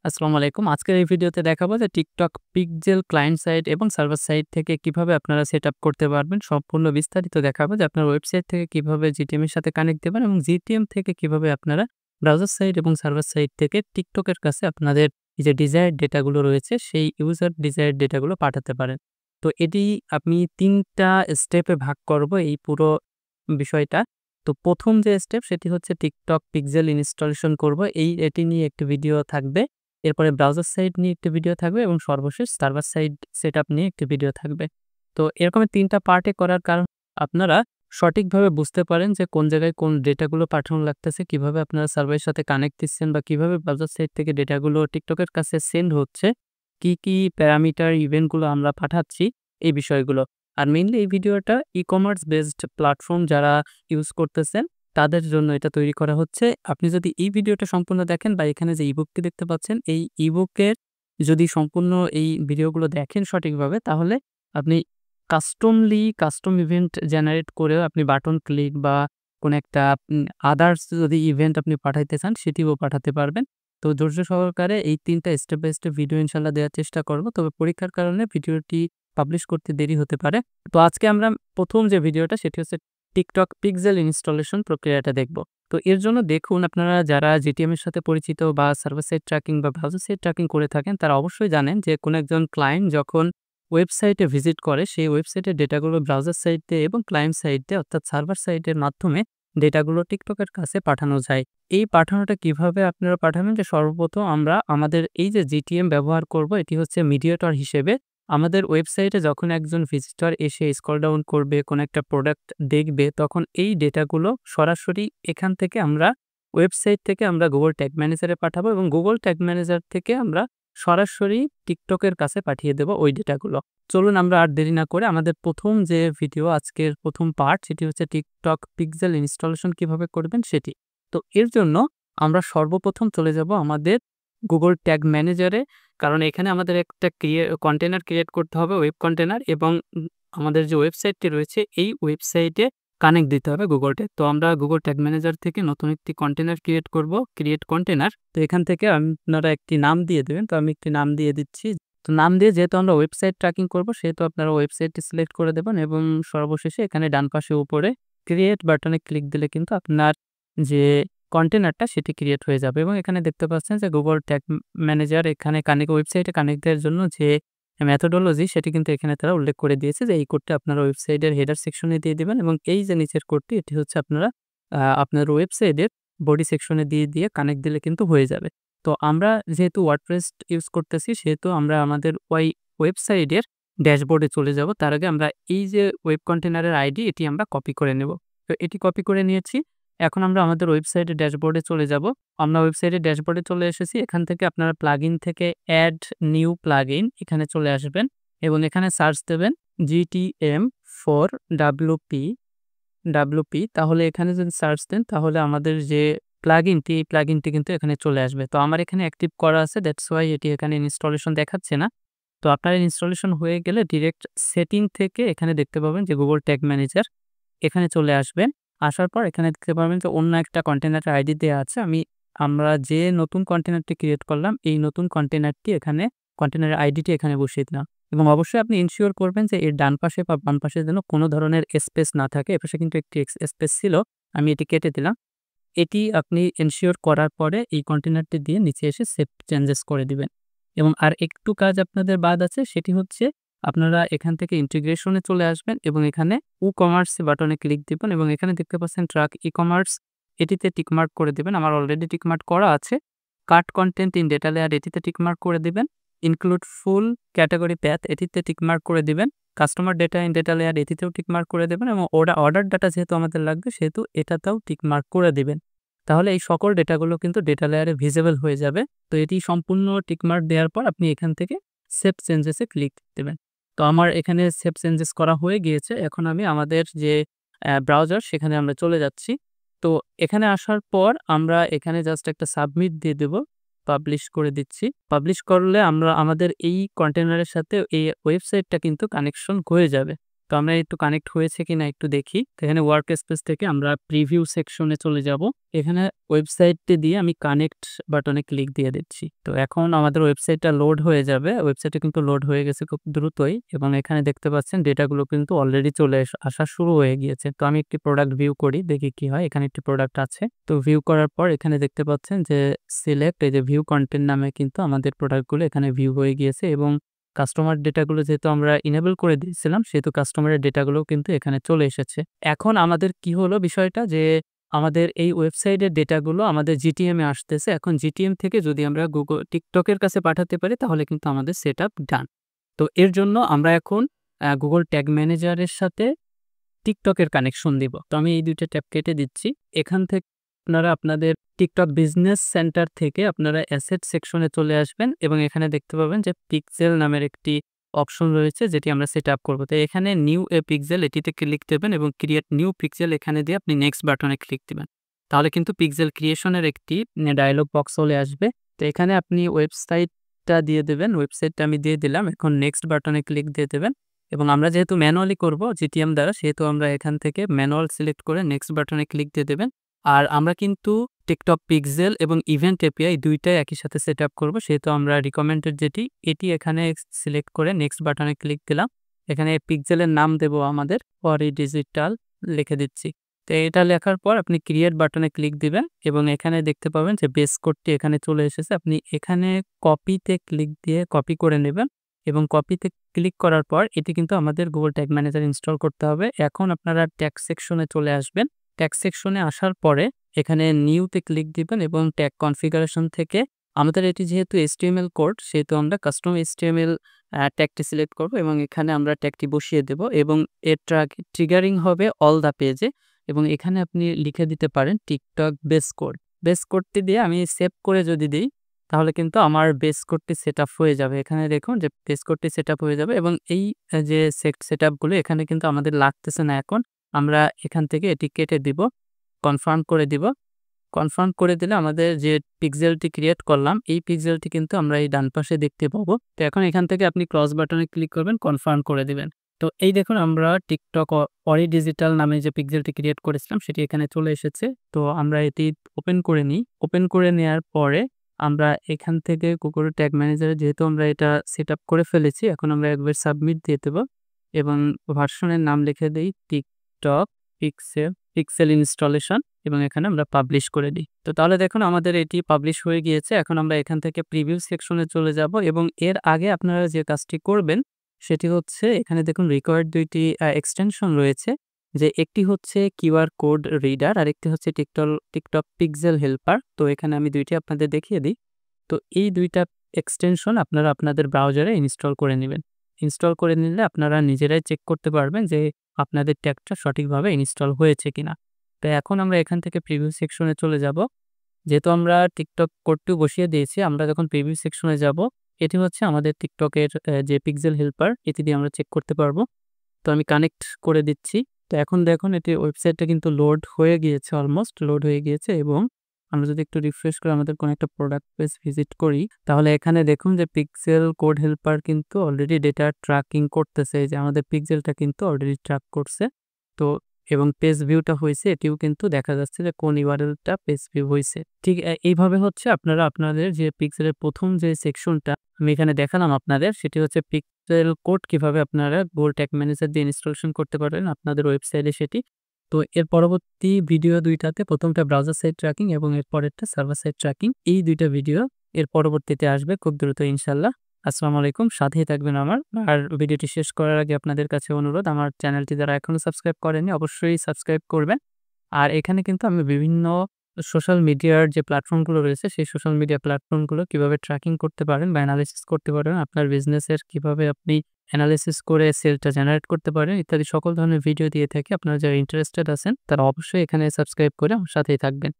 আসসালামু আলাইকুম। আজকের এই ভিডিওতে দেখাবো যে TikTok পিক্সেল ক্লায়েন্ট সাইড এবং সার্ভার সাইড থেকে কিভাবে আপনারা সেটআপ করতে পারবেন। সম্পূর্ণ বিস্তারিত দেখাবো যে আপনার ওয়েবসাইট থেকে কিভাবে GTM এর সাথে কানেক্ট দিবেন এবং GTM থেকে কিভাবে আপনারা ব্রাউজার সাইড এবং সার্ভার সাইড থেকে TikTok এর কাছে আপনাদের এই যে ডিজায়ার্ড ডেটাগুলো রয়েছে সেই ইউজার ডিজায়ার্ড ডেটাগুলো পাঠাতে পারেন। তো এটি আমি ৩ টা স্টেপে ভাগ করব এই পুরো বিষয়টা। তো ১ম যে স্টেপ সেটি হচ্ছে TikTok পিক্সেল ইনস্টলেশন করব। এটি নিয়ে একটি ভিডিও থাকবে। এরপরে ব্রাউজার সাইড নিয়ে একটি ভিডিও থাকবে এবং সর্বশেষ সার্ভার সাইড সেটআপ নিয়ে একটি ভিডিও থাকবে। তো এরকমের ৩ টা পার্টে করার কারণ আপনারা সঠিকভাবে বুঝতে পারেন যে কোন জায়গায় কোন ডেটাগুলো পাঠানো লাগতেছে, কিভাবে আপনারা সার্ভারের সাথে কানেক্ট দিচ্ছেন বা কিভাবে ব্রাউজার সাইড থেকে ডেটাগুলো TikTok এর কাছে সেন্ড হচ্ছে, কি প্যারামিটার ইভেন্টগুলো আমরা পাঠাচ্ছি এই বিষয়গুলো। আর মেইনলি এই ভিডিওটা ই-কমার্স বেসড প্ল্যাটফর্ম যারা ইউজ করতেছেন তাদের জন্য এটা তৈরি করা হচ্ছে। আপনি যদি এই ভিডিওটা সম্পূর্ণ দেখেন বা এখানে যে ইবুকটি দেখতে পাচ্ছেন, এই ইবুকের যদি সম্পূর্ণ এই ভিডিওগুলো দেখেন সঠিকভাবে, তাহলে আপনি কাস্টম ইভেন্ট জেনারেট করেও আপনি বাটন ক্লিক বা কোনো একটা আদার্স যদি ইভেন্ট আপনি পাঠাইতে চান, সেটিও পাঠাতে পারবেন। তো ধৈর্য সহকারে এই ৩ টা স্টেপ বাই স্টেপ ভিডিও ইনশাআল্লাহ দেওয়ার চেষ্টা করব। তবে পরীক্ষার কারণে ভিডিওটি পাবলিশ করতে দেরি হতে পারে। তো আজকে আমরা ১ম যে ভিডিওটা সেটি হচ্ছে TikTok পিক্সেল ইনস্টলেশন প্রক্রিয়াটা দেখব। তো এর জন্য দেখুন, আপনারা যারা GTM এর সাথে পরিচিত বা সার্ভার সাইড ট্র্যাকিং বা ব্রাউজার সাইড ট্র্যাকিং করে থাকেন, তারা অবশ্যই জানেন যে কোনো একজন ক্লায়েন্ট যখন ওয়েবসাইটে ভিজিট করে, সেই ওয়েবসাইটের ডেটাগুলো ব্রাউজার সাইডে এবং ক্লায়েন্ট সাইডে অর্থাৎ সার্ভার সাইডের মাধ্যমে ডেটাগুলো TikTok এর কাছে পাঠানো যায়। এই পাঠানোটা কিভাবে আপনারা পাঠাবেন, যে সর্বপ্রথম আমরা আমাদের এই যে GTM ব্যবহার করব, এটি হচ্ছে মিডিয়েটর হিসেবে। আমাদের ওয়েবসাইটে যখন একজন ভিজিটর এসে স্ক্রল ডাউন করবে, কোনো একটা প্রোডাক্ট দেখবে, তখন এই ডেটাগুলো সরাসরি এখান থেকে আমরা ওয়েবসাইট থেকে আমরা Google ট্যাগ ম্যানেজারে পাঠাবো এবং Google ট্যাগ ম্যানেজার থেকে আমরা সরাসরি TikTok এর কাছে পাঠিয়ে দেব ওই ডেটাগুলো। চলুন আমরা আর দেরি না করে আমাদের ১ম যে ভিডিও, আজকের ১ম পার্ট, সেটি হচ্ছে TikTok পিক্সেল ইনস্টলেশন কিভাবে করবেন সেটি। তো এর জন্য আমরা সর্বপ্রথম চলে যাব আমাদের Google ট্যাগ ম্যানেজারে। কারণ এখানে আমাদের একটা কন্টেইনার ক্রিয়েট করতে হবে, ওয়েব কন্টেইনার, এবং আমাদের যে ওয়েবসাইটটি রয়েছে এই ওয়েবসাইটে কানেক্ট দিতে হবে Google ট্যাগ। তো আমরা Google ট্যাগ ম্যানেজার থেকে নতুন একটি কন্টেইনার ক্রিয়েট করব, ক্রিয়েট কন্টেইনার। তো এখান থেকে আপনারা একটি নাম দিয়ে দেবেন। তো আমি একটি নাম দিয়ে দিচ্ছি। তো নাম দিয়ে যেহেতু আমরা ওয়েবসাইট ট্র্যাকিং করব, সেহেতু আপনারা ওয়েবসাইটটি সিলেক্ট করে দেবেন এবং সর্বশেষে এখানে ডান পাশে উপরে ক্রিয়েট বাটনে ক্লিক দিলে কিন্তু আপনার যে কন্টেইনারটা সেটি ক্রিয়েট হয়ে যাবে এবং এখানে দেখতে পাচ্ছেন যে Google ট্যাগ ম্যানেজার এখানে ওয়েবসাইটে কানেক্ট দেওয়ার জন্য যে মেথোডোলজি সেটি কিন্তু এখানে তারা উল্লেখ করে দিয়েছে যে এই কোডটি আপনারা ওয়েবসাইটের হেডার সেকশনে দিয়ে দিবেন এবং এই যে নিচের কোডটি, এটি হচ্ছে আপনারা আপনার ওয়েবসাইটের বডি সেকশনে দিয়ে কানেক্ট দিলে কিন্তু হয়ে যাবে। তো আমরা যেহেতু ওয়ার্ডপ্রেস ইউজ করতেছি, সেহেতু আমরা আমাদের ওয়েবসাইটের ড্যাশবোর্ডে চলে যাব। তার আগে আমরা এই যে ওয়েব কন্টেইনারের আইডি, এটি আমরা কপি করে নেব। তো এটি কপি করে নিয়েছি। এখন আমরা আমাদের ওয়েবসাইটের ড্যাশবোর্ডে চলে যাব। আমরা ওয়েবসাইটের ড্যাশবোর্ডে চলে এসেছি। এখান থেকে আপনারা প্লাগইন থেকে অ্যাড নিউ প্লাগইন এখানে চলে আসবেন এবং এখানে সার্চ দেবেন GTM for WP। তাহলে এখানে যদি সার্চ দেন, তাহলে আমাদের যে প্লাগইনটি, এই প্লাগইনটি কিন্তু এখানে চলে আসবে। তো আমার এখানে অ্যাক্টিভ করা আছে, দ্যাটস ওয়াই এটি এখানে ইনস্টলেশন দেখাচ্ছে না। তো আপনার ইনস্টলেশন হয়ে গেলে ডিরেক্ট সেটিং থেকে এখানে দেখতে পাবেন যে Google ট্যাগ ম্যানেজার, এখানে চলে আসবেন। আসার পর এখানে দেখতে পারবেন যে অন্য একটা কন্টেইনারের আইডি দেয়া আছে। আমরা যে নতুন কন্টেইনারটি ক্রিয়েট করলাম, এই নতুন কন্টেইনারটি এখানে কন্টেইনারের আইডিটি এখানে বসিয়ে দিলাম এবং অবশ্যই আপনি এনশিওর করবেন যে এর ডান পাশে বা বাম পাশে যেন কোনো ধরনের স্পেস না থাকে। এপাশে কিন্তু একটি স্পেস ছিল, আমি এটি কেটে দিলাম। এটি আপনি এনশিওর করার পরে এই কন্টেইনারটি দিয়ে নিচে এসে সেভ চেঞ্জেস করে দিবেন এবং আর একটু কাজ আপনাদের বাদ আছে, সেটি হচ্ছে আপনারা এখান থেকে ইন্টিগ্রেশনে চলে আসবেন এবং এখানে কমার্স বাটনে ক্লিক দিবেন এবং এখানে দেখতে পাচ্ছেন ট্র্যাক ই-কমার্স, এটিতে টিকমার্ক করে দিবেন। আমার অলরেডি টিকমার্ক করা আছে। Cut content in data layer, এটিতে টিকমার্ক করে দিবেন। ইনক্লুড ফুল ক্যাটাগরি প্যাথ, এটিতে টিকমার্ক করে দিবেন। Customer data in data layer, এটিতেও টিকমার্ক করে দেবেন এবং অর্ডার ডাটা যেহেতু আমাদের লাগবে, সেহেতু এটাতেও টিকমার্ক করে দিবেন। তাহলে এই সকল ডেটাগুলো কিন্তু ডেটা লেয়ারে ভিজিবল হয়ে যাবে। তো এটি সম্পূর্ণ টিকমার্ক দেওয়ার পর আপনি এখান থেকে সেভ চেঞ্জেস এ ক্লিক দেবেন। তো আমার এখানে সেভ চেঞ্জেস করা হয়ে গিয়েছে। এখন আমি আমাদের যে ব্রাউজার, সেখানে আমরা চলে যাচ্ছি। তো এখানে আসার পর আমরা এখানে জাস্ট একটা সাবমিট দিয়ে দেব। পাবলিশ করে দিচ্ছি। পাবলিশ করলে আমরা আমাদের এই কন্টেইনারের সাথে এই ওয়েবসাইটটা কিন্তু কানেকশন হয়ে যাবে। তো আমরা একটু কানেক্ট হয়েছে কিনা একটু দেখি। তো এখানে ওয়ার্ক স্পেস থেকে আমরা প্রিভিউ সেকশনে চলে যাব। এখানে ওয়েবসাইটটি দিয়ে আমি কানেক্ট বাটনে ক্লিক দিয়ে দিচ্ছি। তো এখন আমাদের ওয়েবসাইটটা লোড হয়ে যাবে। ওয়েবসাইটটা কিন্তু লোড হয়ে গেছে খুব দ্রুতই এবং এখানে দেখতে পাচ্ছেন ডেটাগুলো কিন্তু অলরেডি চলে আসা শুরু হয়ে গিয়েছে। তো আমি একটি প্রোডাক্ট ভিউ করি, দেখি কি হয়। এখানে একটি প্রোডাক্ট আছে। তো ভিউ করার পর এখানে দেখতে পাচ্ছেন যে সিলেক্ট এই যে ভিউ কনটেন্ট নামে কিন্তু আমাদের প্রোডাক্টগুলো এখানে ভিউ হয়ে গিয়েছে এবং কাস্টমার ডেটাগুলো যেহেতু আমরা ইনেবল করে দিয়েছিলাম সেহেতু কাস্টমারের ডেটাগুলোও কিন্তু এখানে চলে এসেছে। এখন আমাদের কি হলো বিষয়টা যে আমাদের এই ওয়েবসাইটের ডেটাগুলো আমাদের জিটিএম এ আসতেছে। এখন জিটিএম থেকে যদি আমরা টিকটকের কাছে পাঠাতে পারি তাহলে কিন্তু আমাদের সেটআপ ডান। তো এর জন্য আমরা এখন Google ট্যাগ ম্যানেজারের সাথে টিকটকের কানেকশন দিব। তো আমি এই ২ টা ট্যাব কেটে দিচ্ছি। এখান থেকে আপনারা আপনাদের টিকটক বিজনেস সেন্টার থেকে আপনারা অ্যাসেট সেকশনে চলে আসবেন এবং এখানে দেখতে পাবেন যে পিক্সেল নামের একটি অপশন রয়েছে যেটি আমরা সেট আপ করব। তো এখানে নিউ এ পিক্সেল এটিতে ক্লিক দেবেন এবং ক্রিয়েট নিউ পিক্সেল এখানে দিয়ে আপনি নেক্সট বাটনে ক্লিক দিবেন। তাহলে কিন্তু পিক্সেল ক্রিয়েশনের একটি ডায়ালগ বক্স চলে আসবে। তো এখানে আপনি ওয়েবসাইটটা দিয়ে দেবেন। ওয়েবসাইটটা আমি দিয়ে দিলাম। এখন নেক্সট বাটনে ক্লিক দিয়ে দেবেন। এবং আমরা যেহেতু ম্যানুয়ালি করব জিটিএম দ্বারা সেহেতু আমরা এখান থেকে ম্যানুয়াল সিলেক্ট করে নেক্সট বাটনে ক্লিক দিয়ে দেবেন। আর আমরা কিন্তু টিকটক পিক্সেল এবং ইভেন্ট এপিআই ২ টাই একই সাথে সেট আপ করব। সেহেতু আমরা রিকমেন্ডেড যেটি এটি এখানে সিলেক্ট করে নেক্সট বাটনে ক্লিক দিলাম। এখানে পিক্সেলের নাম দেব আমাদের পরি ডিজিটাল লিখে দিচ্ছি। তো এটা লেখার পর আপনি ক্রিয়েট বাটনে ক্লিক দিবেন এবং এখানে দেখতে পাবেন যে বেস কোডটি এখানে চলে এসেছে। আপনি এখানে কপিতে ক্লিক দিয়ে কপি করে নেবেন এবং কপিতে ক্লিক করার পর এটি কিন্তু আমাদের Google ট্যাগ ম্যানেজার ইনস্টল করতে হবে। এখন আপনারা ট্যাগ সেকশনে চলে আসবেন। ট্যাগ সেকশনে আসার পরে এখানে নিউতে ক্লিক দিবেন এবং ট্যাগ কনফিগারেশন থেকে আমাদের এটি যেহেতু HTML কোড সেহেতু আমরা কাস্টম HTML ট্যাগটি সিলেক্ট করব এবং এখানে আমরা ট্যাগটি বসিয়ে দেব এবং এর ট্রিগারিং হবে অল দ্য পেজে এবং এখানে আপনি লিখে দিতে পারেন টিকটক বেস কোড। বেস কোডটি দিয়ে আমি সেভ করে যদি দিই তাহলে কিন্তু আমার বেস কোডটি সেটআপ হয়ে যাবে। এখানে দেখুন যে বেস কোডটি সেটআপ হয়ে যাবে এবং এই যে সেটআপগুলো এখানে কিন্তু আমাদের লাগতেছে না এখন। আমরা এখান থেকে এটি কেটে দিব, কনফার্ম করে দিব। কনফার্ম করে দিলে আমাদের যে পিক্সেলটি ক্রিয়েট করলাম এই পিক্সেলটি কিন্তু আমরা এই ডান পাশে দেখতে পাবো। তো এখন এখান থেকে আপনি ক্রস বাটনে ক্লিক করবেন, কনফার্ম করে দিবেন। তো এই দেখুন আমরা টিকটক পরি ডিজিটাল নামে যে পিক্সেলটি ক্রিয়েট করেছিলাম সেটি এখানে চলে এসেছে। তো আমরা এটি ওপেন করে নিই। ওপেন করে নেওয়ার পরে আমরা এখান থেকে Google ট্যাগ ম্যানেজারে যেহেতু আমরা এটা সেটআপ করে ফেলেছি এখন আমরা একবার সাবমিট দিয়ে দেব এবং ভার্সনের নাম লিখে দেই টিকটক পিক্সেল ইনস্টলেশন এবং এখানে আমরা পাবলিশ করে দিই। তো তাহলে দেখুন আমাদের এটি পাবলিশ হয়ে গিয়েছে। এখন আমরা এখান থেকে প্রিভিউ সেকশনে চলে যাব এবং এর আগে আপনারা যে কাজটি করবেন সেটি হচ্ছে এখানে দেখুন রিকোয়ার্ড ২ টি এক্সটেনশন রয়েছে। যে একটি হচ্ছে কিউআর কোড রিডার আর একটি হচ্ছে টিকটক পিক্সেল হেল্পার। তো এখানে আমি ২ টি আপনাদের দেখিয়ে দিই। তো এই ২ টা এক্সটেনশন আপনারা আপনাদের ব্রাউজারে ইনস্টল করে নেবেন। ইনস্টল করে নিলে আপনারা নিজেরাই চেক করতে পারবেন যে আপনাদের ট্যাগটা সঠিকভাবে ইনস্টল হয়েছে কিনা। তো এখন আমরা এখান থেকে প্রিভিউ সেকশনে চলে যাব। যেহেতু আমরা টিকটক কোডটিও বসিয়ে দিয়েছি, আমরা যখন প্রিভিউ সেকশনে যাব, এটি হচ্ছে আমাদের টিকটকের যে পিক্সেল হেল্পার এটি দিয়ে আমরা চেক করতে পারবো। তো আমি কানেক্ট করে দিচ্ছি। তো এখন দেখুন এটি ওয়েবসাইটটা কিন্তু লোড হয়ে গিয়েছে, অলমোস্ট লোড হয়ে গিয়েছে এবং আমরা যদি একটু রিফ্রেশ করে আমাদের কোনো একটা প্রোডাক্ট পেজ ভিজিট করি তাহলে এখানে দেখুন যে পিক্সেল কোড হেল্পার কিন্তু অলরেডি ডেটা ট্র্যাকিং করতেছে। এই যে আমাদের পিক্সেলটা কিন্তু অলরেডি ট্র্যাক করছে। তো এবং পেজ ভিউটা হয়েছে এটিও কিন্তু দেখা যাচ্ছে যে কোন ইউআরএলটা পেজ ভিউ হয়েছে। ঠিক এইভাবে হচ্ছে আপনারা আপনাদের যে পিক্সেলের প্রথম যে সেকশনটা আমি এখানে দেখালাম আপনাদের সেটি হচ্ছে পিক্সেল কোড কিভাবে আপনারা Google ট্যাগ ম্যানেজার দিয়ে ইনস্টলেশন করতে পারবেন আপনাদের ওয়েবসাইটে সেটি। তো এর পরবর্তী ভিডিও ২ টাতে প্রথমটা ব্রাউজার সাইড ট্র্যাকিং এবং এর পরেরটা সার্ভার সাইড ট্র্যাকিং। এই ২ টা ভিডিও এর পরবর্তীতে আসবে খুব দ্রুত ইনশাআল্লাহ। আসসালামু আলাইকুম, সাথেই থাকবেন আমার। আর ভিডিওটি শেষ করার আগে আপনাদের কাছে অনুরোধ আমার চ্যানেলটি যারা এখনো সাবস্ক্রাইব করেননি অবশ্যই সাবস্ক্রাইব করবেন। আর এখানে কিন্তু আমি বিভিন্ন সোশ্যাল মিডিয়ার যে প্ল্যাটফর্মগুলো রয়েছে সেই সোশ্যাল মিডিয়া প্ল্যাটফর্মগুলো কিভাবে ট্র্যাকিং করতে পারেন বা এনালাইসিস করতে পারেন, আপনার বিজনেসের কিভাবে আপনি এনালাইসিস করে সেলটা জেনারেট করতে পারেন ইত্যাদি সকল ধরনের ভিডিও দিয়ে থাকি। আপনারা যারা ইন্টারেস্টেড আছেন তারা অবশ্যই এখানে সাবস্ক্রাইব করে আমার সাথেই থাকবেন।